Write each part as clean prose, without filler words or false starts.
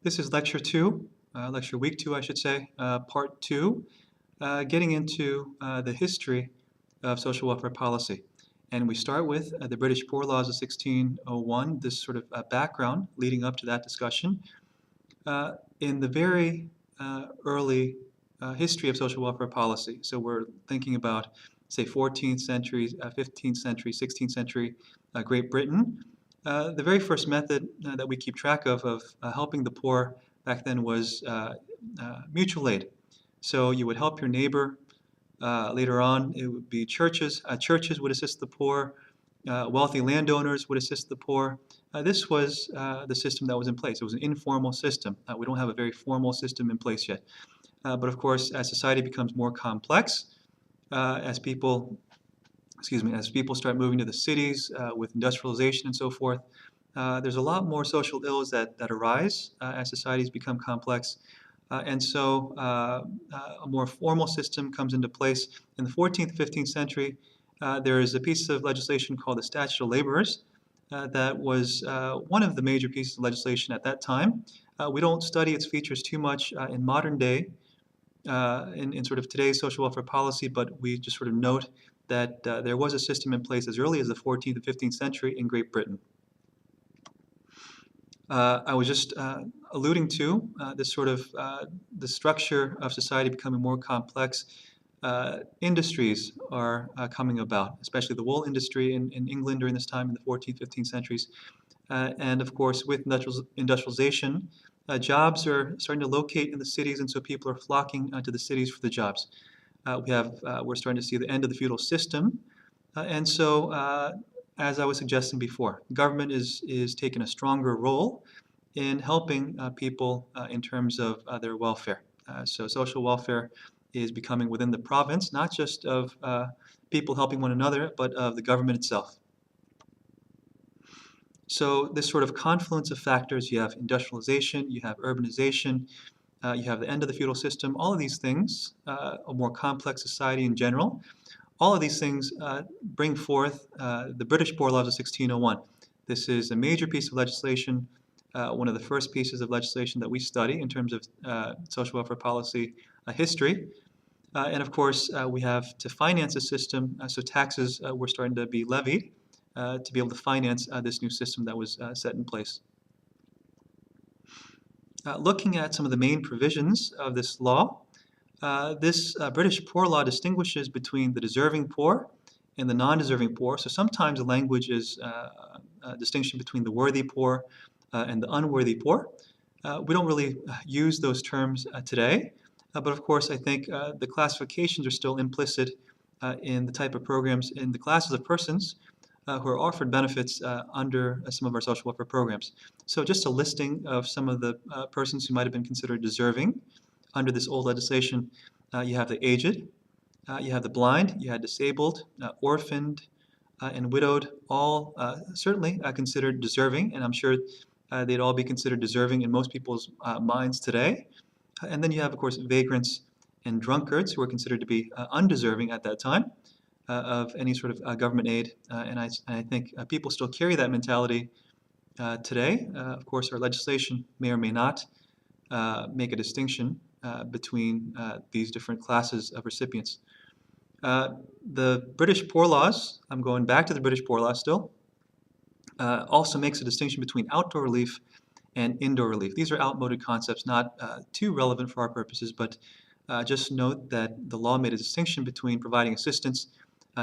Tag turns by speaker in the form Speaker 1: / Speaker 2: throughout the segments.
Speaker 1: This is lecture two, lecture week two, I should say, part two, getting into the history of social welfare policy. And we start with the British Poor Laws of 1601, this sort of background leading up to that discussion. In the very early history of social welfare policy, so we're thinking about, say, 14th century, 15th century, 16th century Great Britain. The very first method that we keep track of helping the poor back then was mutual aid. So you would help your neighbor. Later on, it would be churches. Churches would assist the poor. Wealthy landowners would assist the poor. This was the system that was in place. It was an informal system. We don't have a very formal system in place yet. But of course, as society becomes more complex, as people start moving to the cities with industrialization and so forth, there's a lot more social ills that arise as societies become complex. And so a more formal system comes into place. In the 14th, 15th century, there is a piece of legislation called the Statute of Laborers that was one of the major pieces of legislation at that time. We don't study its features too much in modern day, in sort of today's social welfare policy, but we just sort of note that there was a system in place as early as the 14th and 15th century in Great Britain. I was just alluding to this sort of the structure of society becoming more complex. Industries are coming about, especially the wool industry in England during this time in the 14th, 15th centuries. And of course, with industrialization, jobs are starting to locate in the cities, and so people are flocking to the cities for the jobs. We're starting to see the end of the feudal system, and so as I was suggesting before, government is taking a stronger role in helping people in terms of their welfare. So social welfare is becoming within the province, not just of people helping one another, but of the government itself. So this sort of confluence of factors, you have industrialization, you have urbanization, you have the end of the feudal system, all of these things, a more complex society in general, all of these things bring forth the British Poor Laws of 1601. This is a major piece of legislation, one of the first pieces of legislation that we study in terms of social welfare policy history. And of course, we have to finance a system, so taxes were starting to be levied to be able to finance this new system that was set in place. Looking at some of the main provisions of this law, this British Poor Law distinguishes between the deserving poor and the non-deserving poor. So sometimes the language is a distinction between the worthy poor and the unworthy poor. We don't really use those terms today, but of course I think the classifications are still implicit in the type of programs, in the classes of persons who are offered benefits under some of our social welfare programs. So just a listing of some of the persons who might have been considered deserving under this old legislation. You have the aged, you have the blind, you had disabled, orphaned, and widowed, all certainly considered deserving, and I'm sure they'd all be considered deserving in most people's minds today. And then you have, of course, vagrants and drunkards who were considered to be undeserving at that time of any sort of government aid, and I think people still carry that mentality today. Of course, our legislation may or may not make a distinction between these different classes of recipients. The British Poor Laws, I'm going back to the British Poor Laws still, also makes a distinction between outdoor relief and indoor relief. These are outmoded concepts, not too relevant for our purposes, but just note that the law made a distinction between providing assistance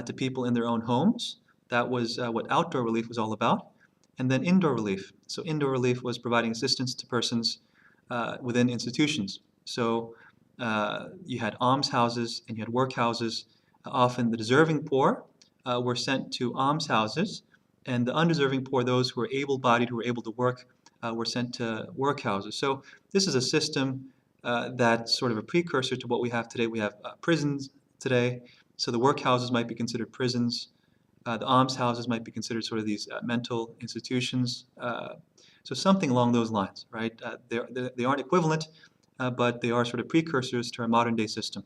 Speaker 1: to people in their own homes. That was what outdoor relief was all about. And then indoor relief. So indoor relief was providing assistance to persons within institutions. So you had almshouses and you had workhouses. Often the deserving poor were sent to almshouses, and the undeserving poor, those who were able-bodied, who were able to work, were sent to workhouses. So this is a system that's sort of a precursor to what we have today. We have prisons today, so the workhouses might be considered prisons. The almshouses might be considered sort of these mental institutions. So something along those lines, right? They aren't equivalent, but they are sort of precursors to our modern day system.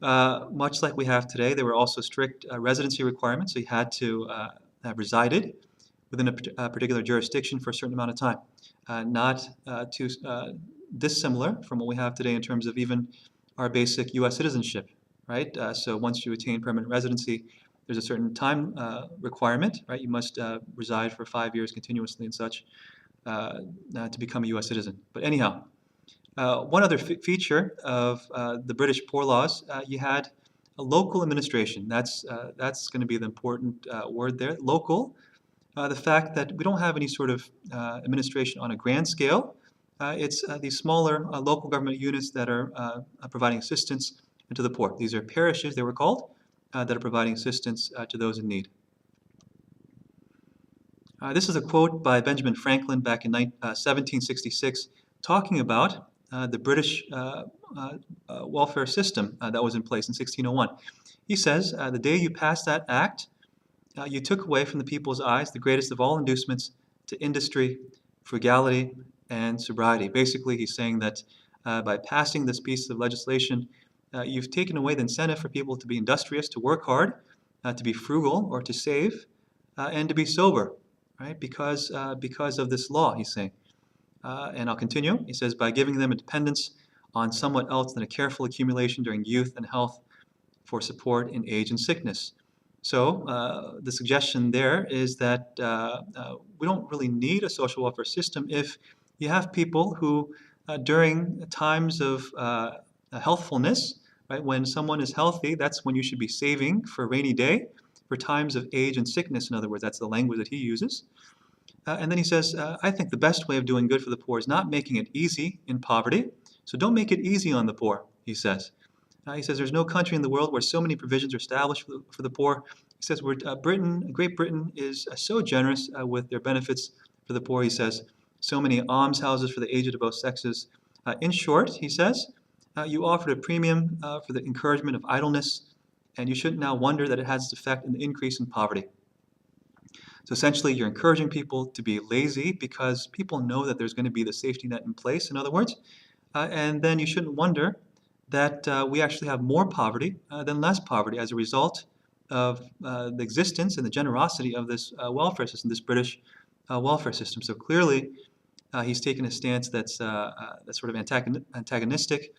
Speaker 1: Much like we have today, there were also strict residency requirements, so you had to have resided within a particular jurisdiction for a certain amount of time, not too dissimilar from what we have today in terms of even our basic U.S. citizenship, right? So once you attain permanent residency, there's a certain time requirement, right? You must reside for 5 years continuously and such to become a U.S. citizen. But anyhow, one other feature of the British Poor Laws, you had a local administration. That's going to be the important word there. Local. The fact that we don't have any sort of administration on a grand scale. It's these smaller local government units that are providing assistance to the poor. These are parishes, they were called, that are providing assistance to those in need. This is a quote by Benjamin Franklin back in 1766 talking about the British welfare system that was in place in 1601. He says, the day you passed that act, you took away from the people's eyes the greatest of all inducements to industry, frugality, and sobriety. Basically, he's saying that by passing this piece of legislation, you've taken away the incentive for people to be industrious, to work hard, to be frugal or to save, and to be sober, right? Because of this law, he's saying. And I'll continue. He says, by giving them a dependence on somewhat else than a careful accumulation during youth and health for support in age and sickness. So the suggestion there is that we don't really need a social welfare system if you have people who, during times of healthfulness, right, when someone is healthy, that's when you should be saving for a rainy day, for times of age and sickness, in other words, that's the language that he uses. And then he says, I think the best way of doing good for the poor is not making it easy in poverty. So don't make it easy on the poor, he says. He says there's no country in the world where so many provisions are established for the poor. He says Great Britain is so generous with their benefits for the poor. He says so many almshouses for the aged of both sexes. In short, he says, you offered a premium for the encouragement of idleness, and you shouldn't now wonder that it has its effect in the increase in poverty. So essentially, you're encouraging people to be lazy because people know that there's going to be the safety net in place, in other words. And then you shouldn't wonder that we actually have more poverty than less poverty as a result of the existence and the generosity of this welfare system, this British welfare system. So clearly, he's taken a stance that's sort of antagonistic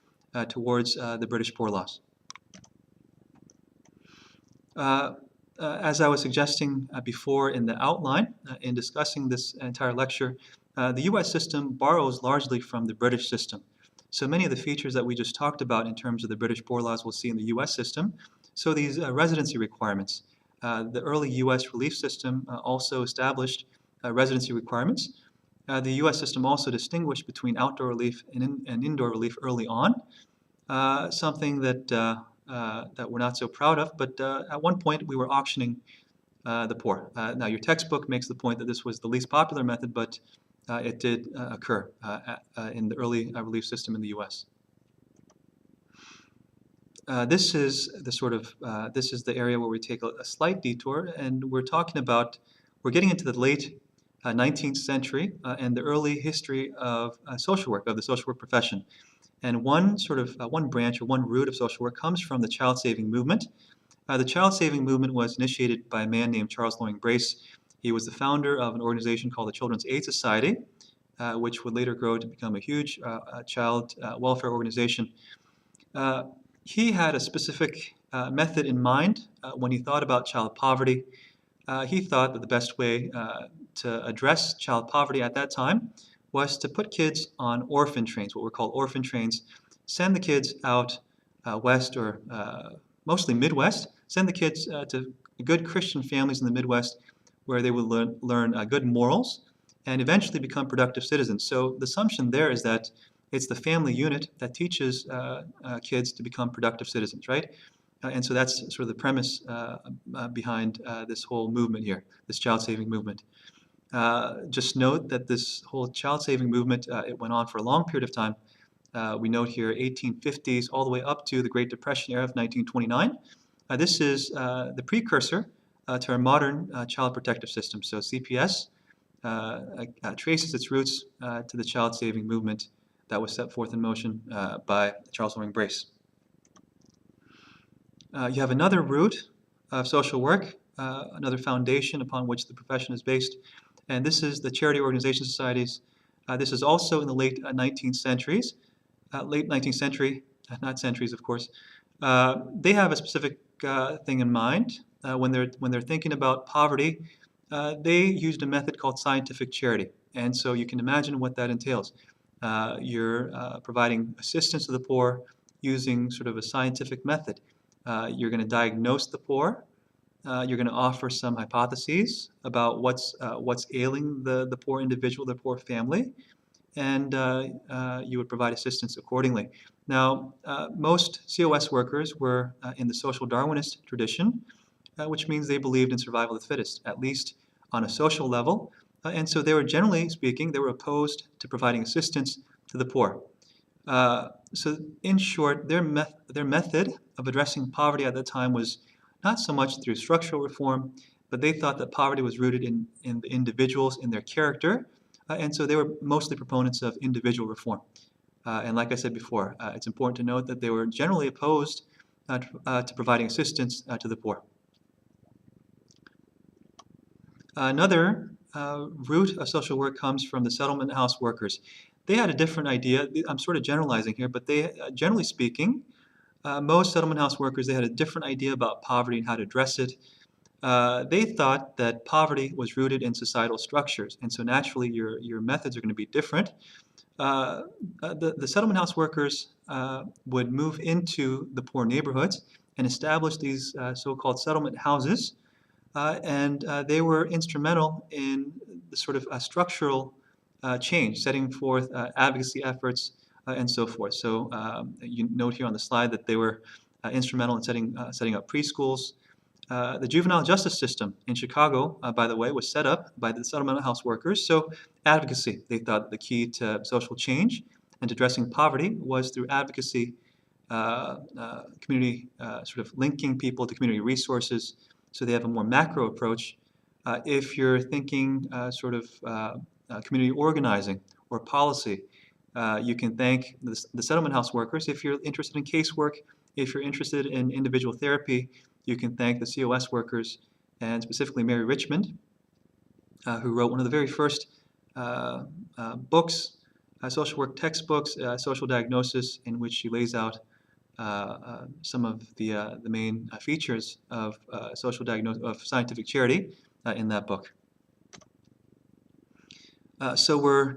Speaker 1: towards the British Poor Laws. As I was suggesting before in the outline, in discussing this entire lecture, the U.S. system borrows largely from the British system. So many of the features that we just talked about in terms of the British Poor Laws we'll see in the U.S. system. So these residency requirements. The early U.S. relief system also established residency requirements. The U.S. system also distinguished between outdoor relief and indoor relief early on, something that we're not so proud of, but at one point we were auctioning the poor. Now your textbook makes the point that this was the least popular method, but it did occur in the early relief system in the U.S. This is the area where we take a slight detour, and we're getting into the late 19th century and the early history of social work, of the social work profession. And one branch or one root of social work comes from the child-saving movement. The child-saving movement was initiated by a man named Charles Loring Brace. He was the founder of an organization called the Children's Aid Society, which would later grow to become a huge child welfare organization. He had a specific method in mind when he thought about child poverty. He thought that the best way to address child poverty at that time was to put kids on orphan trains, what were called orphan trains, send the kids out west or mostly Midwest, send the kids to good Christian families in the Midwest where they would learn good morals and eventually become productive citizens. So the assumption there is that it's the family unit that teaches kids to become productive citizens, right? And so that's sort of the premise behind this whole movement here, this child-saving movement. Just note that this whole child-saving movement, it went on for a long period of time. We note here 1850s all the way up to the Great Depression era of 1929. This is the precursor to our modern child protective system. So CPS traces its roots to the child-saving movement that was set forth in motion by Charles Loring Brace. You have another root of social work, another foundation upon which the profession is based. And this is the charity organization societies. This is also in the late 19th centuries, late 19th century, not centuries, of course. They have a specific thing in mind when they're thinking about poverty. They used a method called scientific charity, and so you can imagine what that entails. You're providing assistance to the poor using sort of a scientific method. You're going to diagnose the poor. You're going to offer some hypotheses about what's ailing the poor individual, the poor family, and you would provide assistance accordingly. Now, most COS workers were in the social Darwinist tradition, which means they believed in survival of the fittest, at least on a social level. And so they were, generally speaking, they were opposed to providing assistance to the poor. So in short, their method of addressing poverty at that time was not so much through structural reform, but they thought that poverty was rooted in the individuals, in their character, and so they were mostly proponents of individual reform. And like I said before, it's important to note that they were generally opposed to providing assistance to the poor. Another root of social work comes from the settlement house workers. They had a different idea. I'm sort of generalizing here, but they, generally speaking, most settlement house workers, they had a different idea about poverty and how to address it. They thought that poverty was rooted in societal structures, and so naturally your methods are going to be different. The settlement house workers would move into the poor neighborhoods and establish these so-called settlement houses, and they were instrumental in the sort of structural change, setting forth advocacy efforts and so forth. So you note here on the slide that they were instrumental in setting up preschools. The juvenile justice system in Chicago, by the way, was set up by the settlement house workers. So advocacy, they thought the key to social change and to addressing poverty was through advocacy, community, sort of linking people to community resources so they have a more macro approach. If you're thinking sort of community organizing or policy, you can thank the settlement house workers. If you're interested in casework, if you're interested in individual therapy, you can thank the COS workers, and specifically Mary Richmond, who wrote one of the very first books, social work textbooks, social diagnosis, in which she lays out some of the main features of social diagnosis of scientific charity in that book. So we're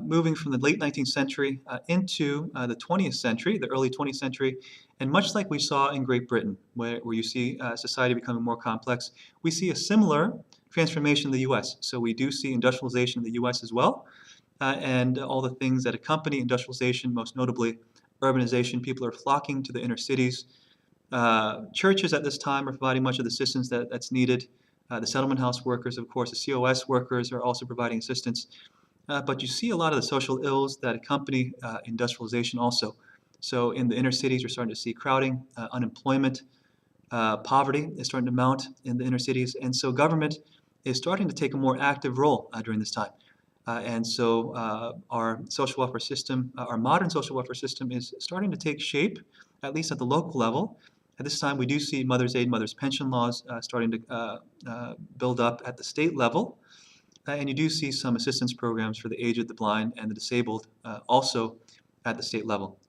Speaker 1: moving from the late 19th century into the 20th century, the early 20th century, and much like we saw in Great Britain, where you see society becoming more complex, we see a similar transformation in the U.S. So we do see industrialization in the U.S. as well, and all the things that accompany industrialization, most notably urbanization. People are flocking to the inner cities. Churches at this time are providing much of the assistance that's needed. The settlement house workers, of course, the COS workers are also providing assistance. But you see a lot of the social ills that accompany industrialization also. So in the inner cities, you're starting to see crowding, unemployment, poverty is starting to mount in the inner cities. And so government is starting to take a more active role during this time. And so our social welfare system, our modern social welfare system is starting to take shape, at least at the local level. At this time, we do see Mother's Aid, Mother's Pension laws starting to build up at the state level. And you do see some assistance programs for the aged, the blind, and the disabled also at the state level.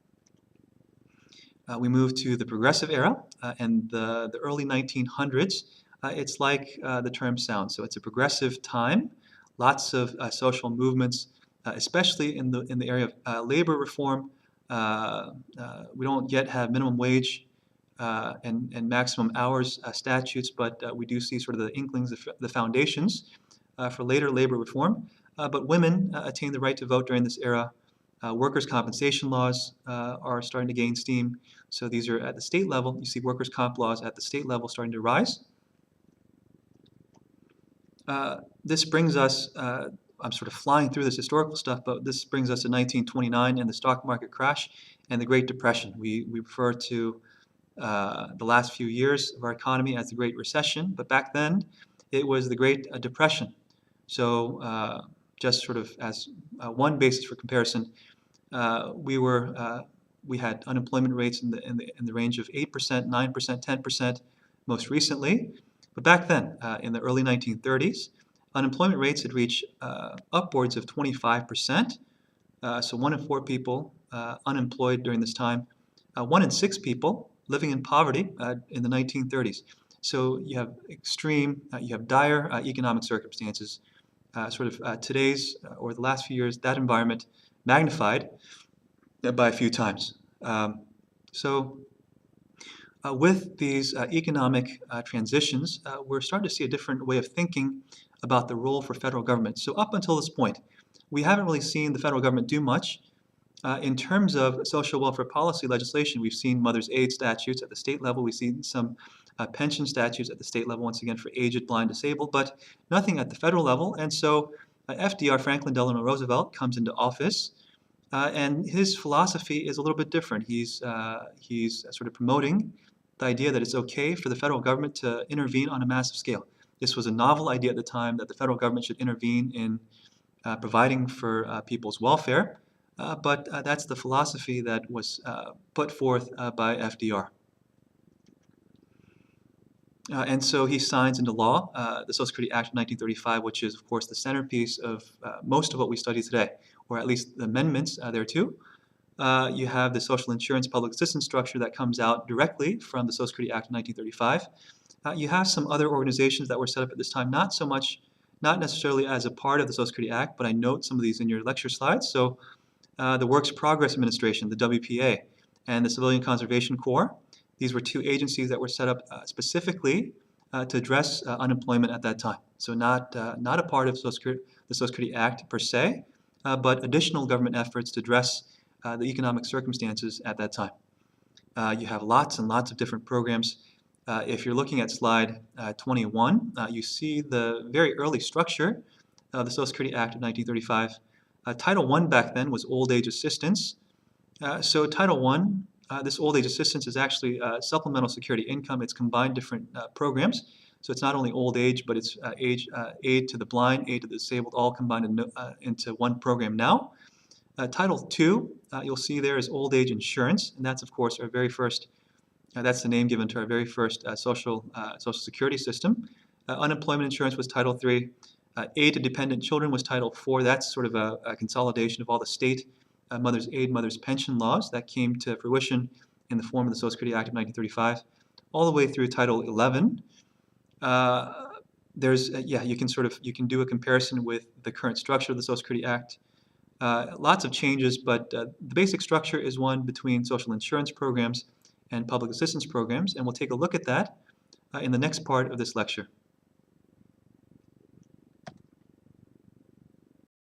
Speaker 1: We move to the progressive era and the early 1900s. It's like the term sounds. So it's a progressive time. Lots of social movements, especially in the area of labor reform. We don't yet have minimum wage and maximum hours statutes, but we do see sort of the inklings, the foundations for later labor reform. But women attain the right to vote during this era. Workers' compensation laws are starting to gain steam. So these are at the state level. You see workers' comp laws at the state level starting to rise. This brings us, I'm sort of flying through this historical stuff, but this brings us to 1929 and the stock market crash and the Great Depression. We refer to the last few years of our economy as the Great Recession, but back then it was the Great Depression. So just sort of as one basis for comparison, we had unemployment rates in the range of 8%, 9%, 10% most recently. But back then, in the early 1930s, unemployment rates had reached upwards of 25%. So 1 in 4 people unemployed during this time. 1 in 6 people living in poverty in the 1930s. So you have you have dire economic circumstances. Today's or the last few years, that environment magnified by a few times. So with these economic transitions, we're starting to see a different way of thinking about the role for federal government. So up until this point, we haven't really seen the federal government do much. In terms of social welfare policy legislation, we've seen mother's aid statutes at the state level. We've seen some pension statutes at the state level, once again for aged, blind, disabled, but nothing at the federal level. And so FDR, Franklin Delano Roosevelt, comes into office, and his philosophy is a little bit different. He's sort of promoting the idea that it's okay for the federal government to intervene on a massive scale. This was a novel idea at the time, that the federal government should intervene in providing for people's welfare. But that's the philosophy that was put forth by FDR. And so he signs into law the Social Security Act of 1935, which is, of course, the centerpiece of most of what we study today, or at least the amendments thereto. You have the social insurance public assistance structure that comes out directly from the Social Security Act of 1935. You have some other organizations that were set up at this time, not necessarily as a part of the Social Security Act, but I note some of these in your lecture slides. So the Works Progress Administration, the WPA, and the Civilian Conservation Corps. These were two agencies that were set up specifically to address unemployment at that time. So not a part of the Social Security Act per se, but additional government efforts to address the economic circumstances at that time. You have lots and lots of different programs. If you're looking at slide 21, you see the very early structure of the Social Security Act of 1935. Title I back then was old age assistance. So Title I, this old age assistance is actually supplemental security income. It's combined different programs. So it's not only old age, but it's aid to the blind, aid to the disabled, all combined into one program now. Title II, you'll see there is old age insurance, and that's, of course, our very first, that's the name given to our very first social security system. Unemployment insurance was Title III. Aid to dependent children was Title IV. That's sort of a consolidation of all the state mother's aid, mother's pension laws that came to fruition in the form of the Social Security Act of 1935, all the way through Title XI. You can do a comparison with the current structure of the Social Security Act. Lots of changes, but the basic structure is one between social insurance programs and public assistance programs, and we'll take a look at that in the next part of this lecture.